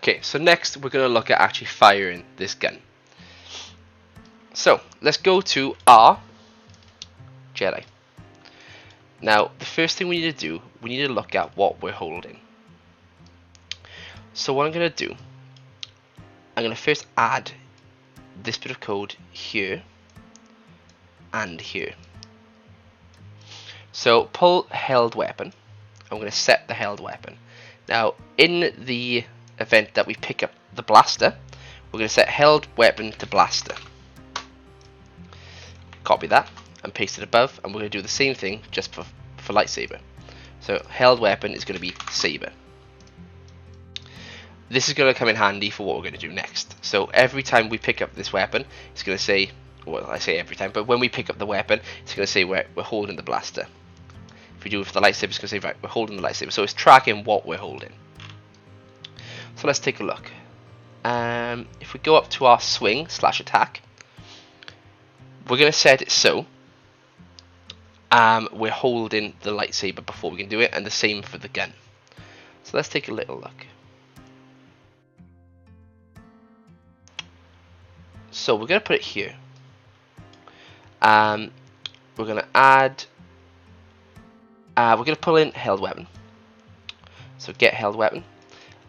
Okay, so next we're going to look at actually firing this gun. So let's go to our Jedi. Now the first thing we need to do, we need to look at what we're holding. So what I'm going to do, I'm going to first add this bit of code here and here. So pull held weapon. I'm going to set the held weapon. Now in the event that we pick up the blaster, we're going to set held weapon to blaster. Copy that and paste it above, and we're going to do the same thing just for lightsaber. So held weapon is going to be saber. This is going to come in handy for what we're going to do next. So every time we pick up this weapon, it's going to say, well, I say every time, but when we pick up the weapon, it's going to say we're holding the blaster. If we do it for the lightsaber, it's going to say, right, we're holding the lightsaber. So it's tracking what we're holding. So let's take a look. If we go up to our swing / attack, we're going to set it so we're holding the lightsaber before we can do it, and the same for the gun. So let's take a little look. So we're going to put it here. We're going to add, we're going to pull in held weapon. So get held weapon.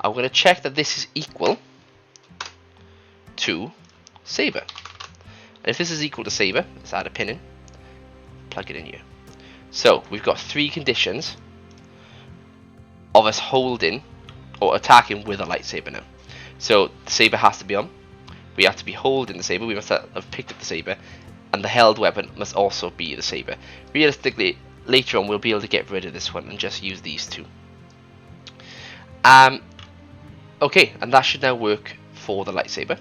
I'm going to check that this is equal to saber. And if this is equal to saber, let's add a pin in, plug it in here. So we've got 3 conditions of us holding or attacking with a lightsaber now. So the saber has to be on. We have to be holding the saber. We must have picked up the saber, and the held weapon must also be the saber. Realistically, later on we'll be able to get rid of this one and just use these 2. Okay, and that should now work for the lightsaber.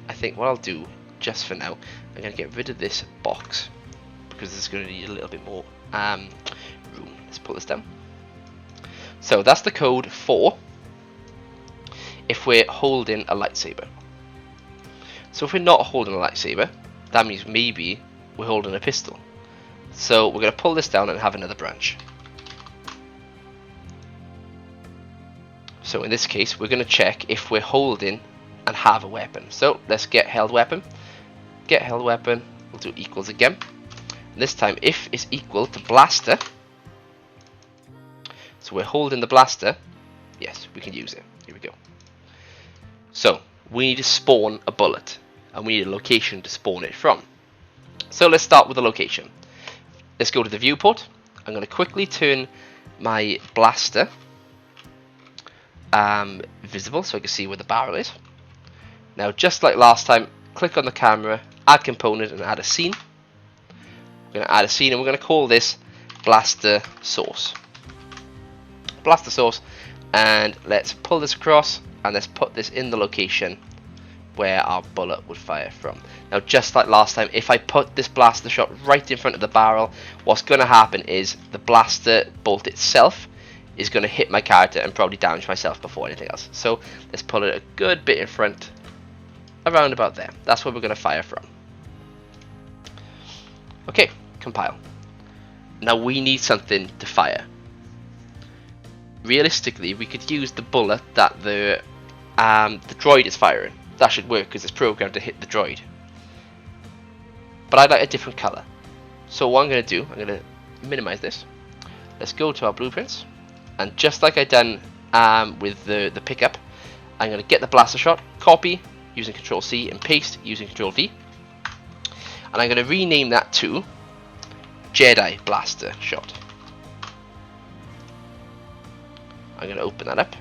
I think what I'll do just for now, I'm going to get rid of this box because this is going to need a little bit more room. Let's pull this down. So that's the code for if we're holding a lightsaber. So if we're not holding a lightsaber, that means maybe we're holding a pistol. So we're going to pull this down and have another branch. So in this case, we're going to check if we're holding and have a weapon. So let's get held weapon. Get held weapon. We'll do equals again. And this time, if is equal to blaster. So we're holding the blaster. Yes, we can use it. Here we go. So we need to spawn a bullet, and we need a location to spawn it from. So let's start with the location. Let's go to the viewport. I'm going to quickly turn my blaster visible so I can see where the barrel is. Now, just like last time, click on the camera, add component, and add a scene. We're going to add a scene, and we're going to call this blaster source. Blaster source, and let's pull this across, and let's put this in the location where our bullet would fire from. Now, just like last time, if I put this blaster shot right in front of the barrel, what's going to happen is the blaster bolt itself is going to hit my character and probably damage myself before anything else. So let's pull it a good bit in front, around about there. That's where we're going to fire from. Okay, compile. Now we need something to fire. Realistically, we could use the bullet that the droid is firing. That should work because it's programmed to hit the droid. But I'd like a different color. So what I'm going to do, I'm going to minimize this. Let's go to our blueprints. And just like I done with the pickup, I'm going to get the blaster shot, copy using Control-C, and paste using Control-V. And I'm going to rename that to Jedi Blaster Shot. I'm going to open that up.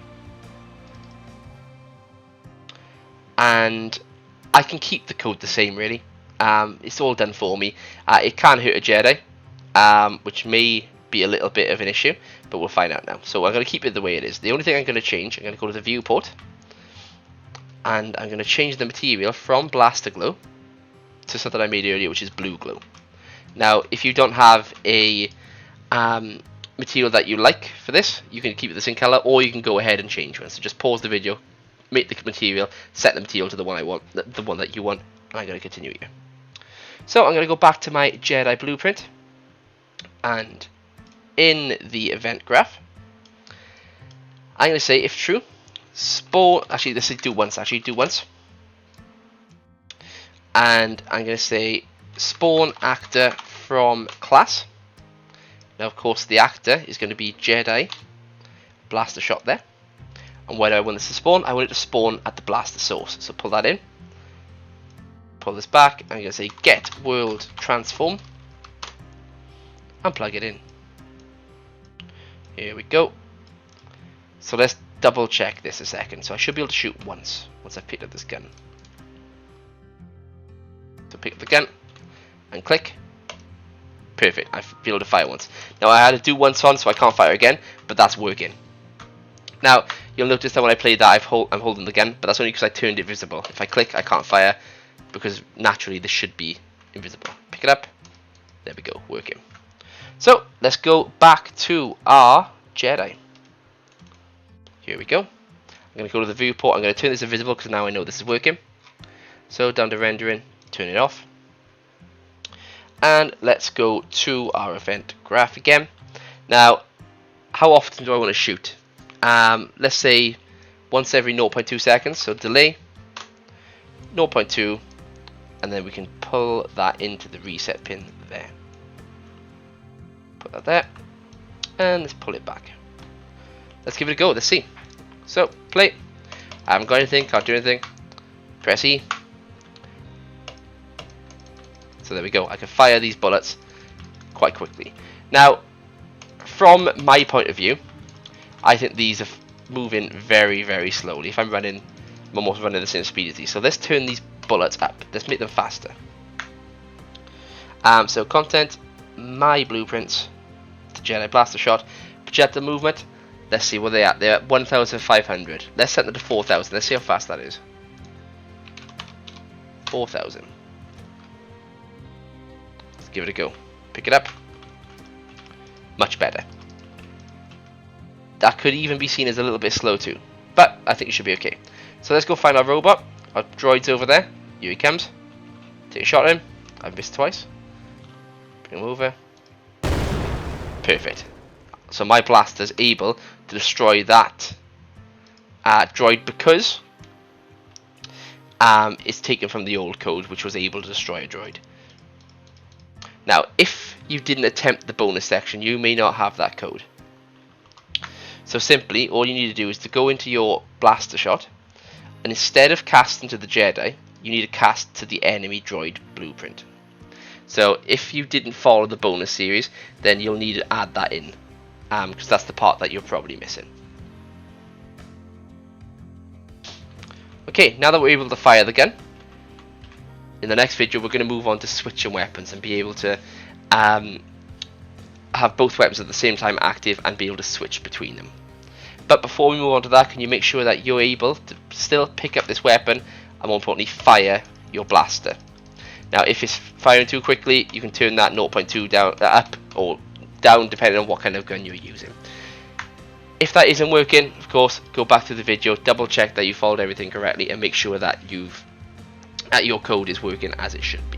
And I can keep the code the same, really. It's all done for me. It can hurt a Jedi, which may be a little bit of an issue, but we'll find out now. So I'm going to keep it the way it is. The only thing I'm going to change, I'm going to go to the viewport, and I'm going to change the material from blaster glow to something I made earlier, which is blue glow. Now, if you don't have a material that you like for this, you can keep it the same color, or you can go ahead and change one. So just pause the video, make the material, set the material to the one I want, the one that you want, and I'm going to continue here. So I'm going to go back to my Jedi blueprint, and in the event graph, I'm going to say if true, spawn, actually let's say do once, and I'm going to say spawn actor from class. Now of course the actor is going to be Jedi blaster shot there, and where do I want this to spawn? I want it to spawn at the blaster source, so pull that in, pull this back, I'm going to say get world transform and plug it in. Here we go. So let's double check this a second. So I should be able to shoot once I've picked up this gun. So pick up the gun and click. Perfect, I've been able to fire once. Now I had to do once on, so I can't fire again, but that's working. Now you'll notice that when I played that I'm holding the gun, but that's only because I turned it visible. If I click I can't fire, because naturally this should be invisible. Pick it up, there we go, working. So let's go back to our Jedi. Here we go. I'm going to go to the viewport. I'm going to turn this invisible because now I know this is working. So down to rendering, turn it off. And let's go to our event graph again. Now, how often do I want to shoot? Let's say once every 0.2 seconds. So delay, 0.2, and then we can pull that into the reset pin there. Put that there, and let's pull it back. Let's give it a go, let's see. So, play. I haven't got anything, can't do anything. Press E. So there we go, I can fire these bullets quite quickly. Now, from my point of view, I think these are moving very, very slowly. If I'm running, I'm almost running the same speed as these. So let's turn these bullets up, let's make them faster. So content, my blueprints, the Jedi blaster shot, projectile movement. Let's see where they're at. They're at 1,500. Let's set them to 4,000. Let's see how fast that is. 4,000. Let's give it a go. Pick it up. Much better. That could even be seen as a little bit slow too, but I think it should be okay. So let's go find our robot. Our droid's over there. Here he comes. Take a shot at him. I've missed twice. Bring him over. Perfect. So my blaster's able to destroy that droid because it's taken from the old code, which was able to destroy a droid. Now, if you didn't attempt the bonus section, you may not have that code. So simply, all you need to do is to go into your blaster shot, and instead of casting to the Jedi, you need to cast to the enemy droid blueprint. So if you didn't follow the bonus series, then you'll need to add that in, because that's the part that you're probably missing. Okay, now that we're able to fire the gun, in the next video we're going to move on to switching weapons and be able to have both weapons at the same time active and be able to switch between them. But before we move on to that, can you make sure that you're able to still pick up this weapon and more importantly fire your blaster? Now if it's firing too quickly, you can turn that 0.2 down, up or down depending on what kind of gun you're using. If that isn't working, of course, go back to the video, double check that you followed everything correctly and make sure that your code is working as it should be.